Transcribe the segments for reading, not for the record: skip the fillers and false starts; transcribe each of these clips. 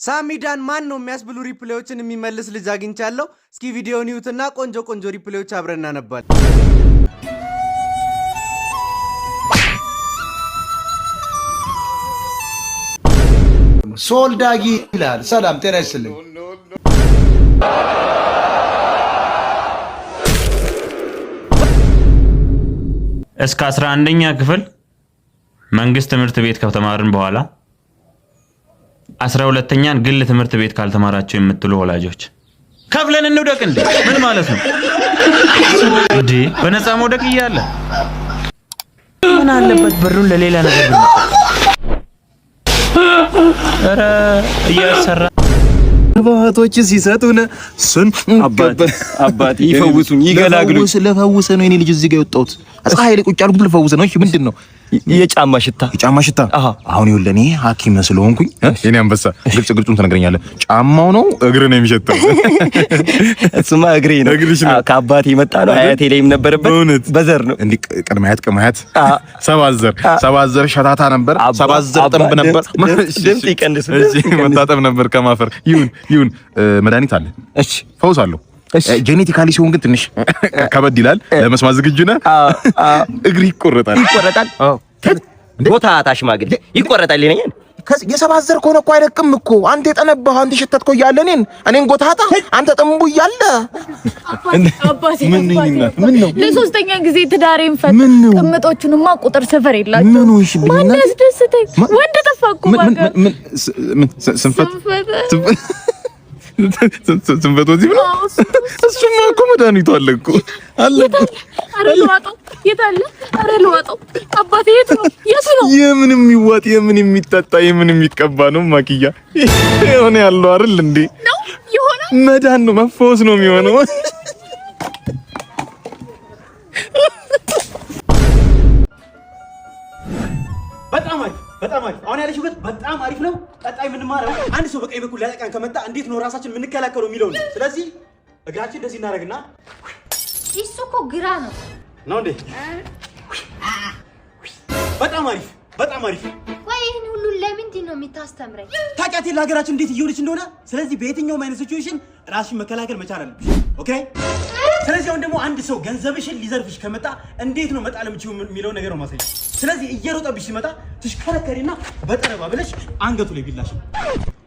ሳሚዳን ማን ነው የሚያስብሉ ሪፕሌዎችን የሚመልስ ልጅ አግኝቻለሁ። እስኪ ቪዲዮውን ይዩትና ቆንጆ ሪፕሌዎች አብረን እናነባለን። ሶልዳጊ ይላል። ሰላም ጤና ይስጥልኝ። እስከ 11ኛ ክፍል መንግስት ትምህርት ቤት ከተማርን በኋላ 12ኛን ግል ትምህርት ቤት ካልተማራችሁ የምትሉ ወላጆች ከፍለን እንውደቅ እንዴ? ምን ማለት ነው እንዴ? በነፃ መውደቅ ይያለ ምን አለበት ብሩን ለሌላ ነገር ብቻ አረ እያሰራ ባቶች ሲሰጡን ስን አባቴ ይፈውሱኝ ይገላግሉኝ። ስለፈውሰ ነው የኔ ልጅ እዚህ ጋር የወጣሁት። ፀሐይ ላይ ቁጭ አልኩት ልፈውሰ ነው። እሺ ምንድነው? የጫማ ሽታ። አሁን ይኸውልህ እኔ ሐኪም ስለሆንኩኝ የኔ አንበሳ ግልጹን ትነግረኛለህ። ጫማው ነው እግር ነው የሚሸተው? እሱማ እግሬ ነው። ከአባቴ መጣ ነው። አያቴ ላይም ነበረበት። በዘር ነው እንዴ? ቀድማያት ሰባዘር ሸታታ ነበር። ሰባዘር ጥንብ ነበር። ድምጽ ይቀንስ። እሺ መታጠብ ነበር ከማፈር። ይሁን መድኃኒት አለ። እሺ ፈውሳለሁ። ጄኔቲካሊ ሲሆን ግን ትንሽ ከበድ ይላል። ለመስማት ዝግጁ ነህ? እግር ይቆረጣል። አዎ ቦታ ታሽማግል ይቆረጣል ይለኛል። የሰባዘር ከሆነ እኮ አይደቅም እኮ። አንተ የጠነባህ አንተ ሸተትከው እያለ እኔን ጎታታ አንተ ጥንቡ እያለ አባቴ ምን ነው ለሶስተኛ ጊዜ ትዳሬን ፈት ቅምጦቹንማ ቁጥር ሰፈር የላቸው። ማን ያስደስተኝ? ወንድ ተፋኩ ባጋ ስንፈት ወዚህ ብሎ እሱማ እኮ መድኃኒቱ አለ እኮ አለ። አረ ልዋጠው የታለ? አረ ልዋጠው አባቴ የት ነው? የምን የሚዋጥ የምን የሚጠጣ የምን የሚቀባ ነው? ማኪያ የሆነ ያለው አይደል እንዴ? ነው የሆነ መዳን ነው መፈወስ ነው የሚሆነው። በጣም አሪፍ። አሁን ያለሽበት በጣም አሪፍ ነው። ቀጣይ ምን ማረው? አንድ ሰው በቀኝ በኩል ሊያጠቃን ከመጣ እንዴት ነው ራሳችን የምንከላከለው የሚለው ነው። ስለዚህ እግራችን እንደዚህ እናደርግና እሱ እኮ ግራ ነው እንዴ? በጣም አሪፍ። ቆይ ይሄን ሁሉ ለምንድን ነው የምታስተምረኝ? ታውቂያት ለሀገራችን እንዴት እየሆነች እንደሆነ። ስለዚህ በየትኛውም አይነት ሲቹዌሽን ራስሽን መከላከል መቻል አለብሽ። ኦኬ? ስለዚህ አሁን ደግሞ አንድ ሰው ገንዘብሽን ሊዘርፍሽ ከመጣ እንዴት ነው መጣል የምችይው የሚለው ነገር ነው ማሳየሽ። ስለዚህ እየሮጠብሽ ሲመጣ ትሽከረከሪና በጠረባ ብለሽ አንገቱ ላይ ቢላሽ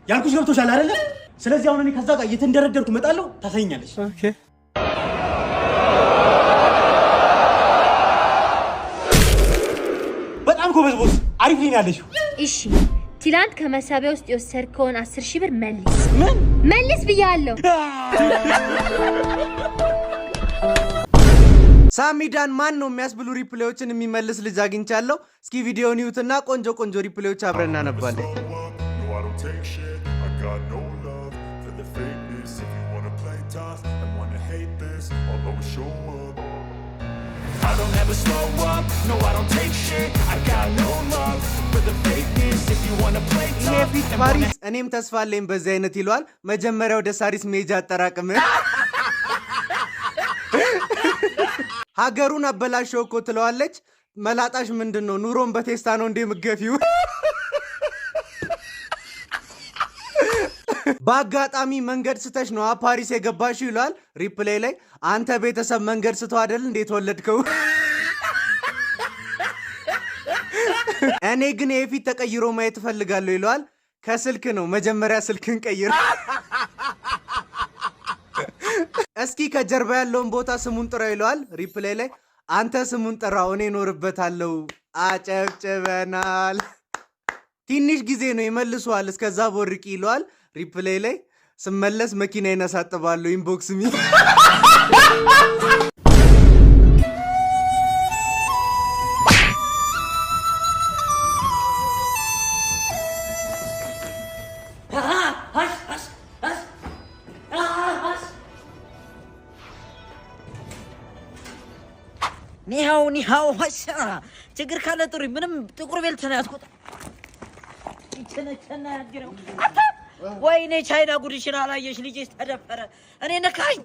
ያልኩሽ ገብቶሻል አይደለ? ስለዚህ አሁን እኔ ከዛ ጋር እየተንደረደርኩ እመጣለሁ፣ ታሳይኛለሽ። ኦኬ? በጣም ጎበዝ ቦስ፣ አሪፍ ላይ ያለሽው። እሺ ትላንት ከመሳቢያ ውስጥ የወሰድከውን 10,000 ብር መልስ። ምን መልስ ብያለሁ? ሳሚዳን ማን ነው የሚያስብሉ ሪፕሌዎችን የሚመልስ ልጅ አግኝቻለሁ። እስኪ ቪዲዮውን ይዩትና ቆንጆ ሪፕሌዎች አብረን እናነባለን። ፊት ፓሪስ እኔም ተስፋ አለኝ በዚህ አይነት ይሏል። መጀመሪያ ወደ ሳሪስ ሜጃ አጠራቅም ሀገሩን አበላሽው እኮ ትለዋለች። መላጣሽ ምንድነው? ኑሮን በቴስታ ነው እንዴ ምገፊው? በአጋጣሚ መንገድ ስተሽ ነው ፓሪስ የገባሽው ይሏል። ሪፕሌይ ላይ አንተ ቤተሰብ መንገድ ስተው አይደል እንዴ ተወለድከው? እኔ ግን የፊት ተቀይሮ ማየት ፈልጋለሁ ይሏል። ከስልክ ነው መጀመሪያ ስልክን ቀይር። እስኪ ከጀርባ ያለውን ቦታ ስሙን ጥራ ይለዋል። ሪፕሌይ ላይ አንተ ስሙን ጥራው እኔ እኖርበታለሁ። አጨብጭበናል። ትንሽ ጊዜ ነው ይመልሰዋል። እስከዛ ቦርቂ ይለዋል። ሪፕሌይ ላይ ስመለስ መኪና ይነሳጥባለሁ ኢንቦክስ ሚ ኒሃው ወሻ ችግር ካለ ጥሪ ምንም ጥቁር ቤልት ነው ያስቆጣ ይቸነቸና ያግረው ወይኔ ቻይና ጉድሽን አላየሽ? ልጅሽ ተደፈረ። እኔ ነካኝ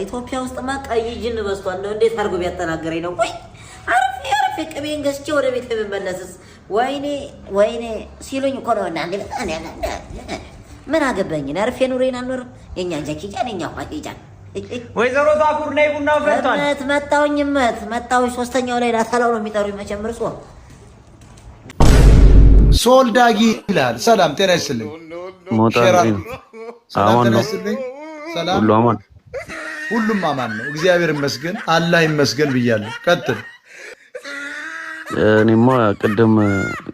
ኢትዮጵያ ውስጥማ ቀይ ጅን በዝቷል ነው። እንዴት አድርጎ ቢያጠናግረኝ ነው? ወይ አርፌ ቅቤን ገዝቼ ወደ ቤት የምመለስስ? ወይኔ ሲሉኝ እኮ ነው። እና ምን አገባኝ? አርፌ ኑሬን አልኖርም። የኛ ጃኪጃን የኛ ጃኪጃን ወይዘሮ ባቡር ነይ ቡናው ፈርቷል። መጣሁኝ። ሶስተኛው ላይ ላታላው ነው የሚጠሩኝ መቼም እርሶ ሶል ዳጊ ይላል። ሰላም ጤና ይስጥልኝ። ሁሉም አማን ነው፣ እግዚአብሔር ይመስገን፣ አላህ ይመስገን ብያለሁ። ቀጥል። እኔማ ቅድም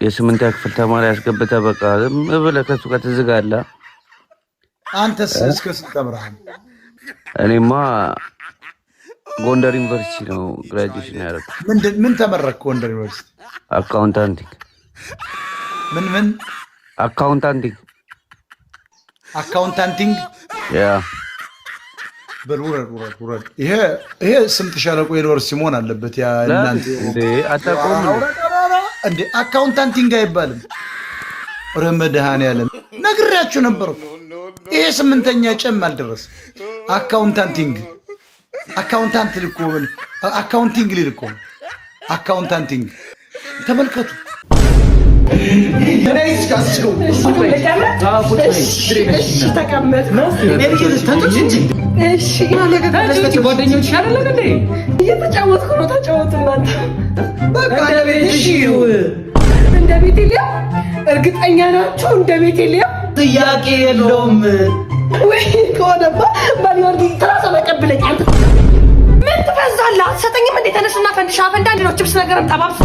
የስምንተኛ ክፍል ተማሪ ያስገብተህ በቃ ዝም ብለህ ከሱ ጋር ትዝጋለህ። አንተስ እስከ ስንት ተምረሃል? እኔማ ጎንደር ዩኒቨርሲቲ ነው ግራጁዌሽን ያደረኩት። ምን ተመረቅክ? ጎንደር ዩኒቨርሲቲ አካውንታንቲንግ። ምን አካውንታንቲንግ? ያ ውረድ። ይሄ ስምጥ ሸለቆ ዩኒቨርሲቲ መሆን አለበት። ያ እናንተ እንዴ አካውንታንቲንግ አይባልም። ረመድሃንያለም ነግሬያችሁ ነበር። ይሄ ስምንተኛ ጨም አልደረስ። አካውንታንቲንግ ልኮ አካውንቲንግ ልኮ አካውንታንቲንግ ተመልከቱ። ጓደኞች እየተጫወትኩ ነው። ተጫወቱ እንደ ቤቴልያ። እርግጠኛ ናችሁ? እንደ ቤቴልያ ጥያቄ የለውም ወይ? ከሆነማ ባሊወርድ ትራስ መቀበለኝ። አንተ ምን ትፈዛለህ? አትሰጠኝም እንዴ? ተነስና ፈንድሻ ፈንዳ። አንድ ነው ችፕስ ነገርም ጠባብስ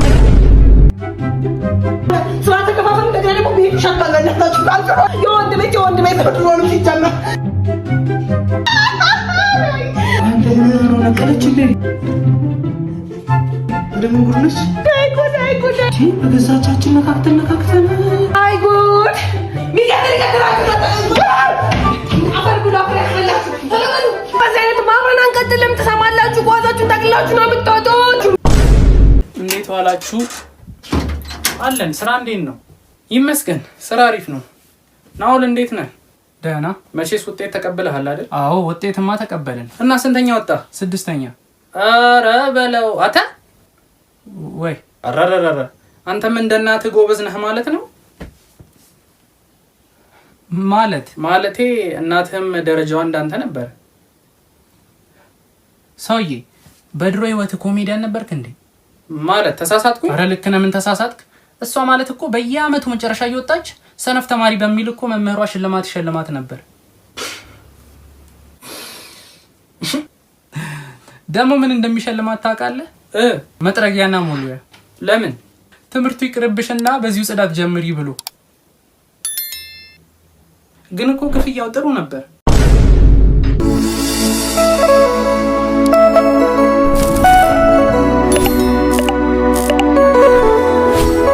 ስራ ተከፋፈል። እንደገና ደግሞ ቤት ሻባላላችሁ ካልከሮ የወንድ ቤት ብትሆኑ ሲጀመር አንተ ምን ነው ነቀለችልኝ? እንደምን ጉርነሽ? አይ ጉድ በገዛቻችን ነካክተን አይ ጉድ በዚህ አይነት ማብረን አንቀጥልም። ትሰማላችሁ? ጓዛችሁን ጠቅላችሁ ነው የምትወጡት። እንዴት ዋላችሁ? አለን። ስራ እንዴት ነው? ይመስገን ስራ አሪፍ ነው። ናውል እንዴት ነህ? ደህና። መቼስ ውጤት ተቀብለሃል አይደል? አዎ ውጤትማ ተቀበልን። እና ስንተኛ ወጣ? 6ኛ። ኧረ በለው አታ ወይ አረረረ አንተም እንደ እናትህ ጎበዝ ነህ ማለት ነው? ማለቴ እናትህም ደረጃዋ እንዳንተ ነበር። ሰውዬ በድሮ ህይወት ኮሜዲያን ነበርክ እንዴ? ማለት ተሳሳትኩኝ? አረ ልክ ነህ። ምን ተሳሳትክ? እሷ ማለት እኮ በየአመቱ መጨረሻ እየወጣች ሰነፍ ተማሪ በሚል እኮ መምህሯ ሽልማት ነበር። ደግሞ ምን እንደሚሸልማት ታውቃለህ? መጥረጊያና ሞሉያ። ለምን? ትምህርቱ ይቅርብሽና በዚሁ ጽዳት ጀምሪ ብሎ። ግን እኮ ክፍያው ጥሩ ነበር።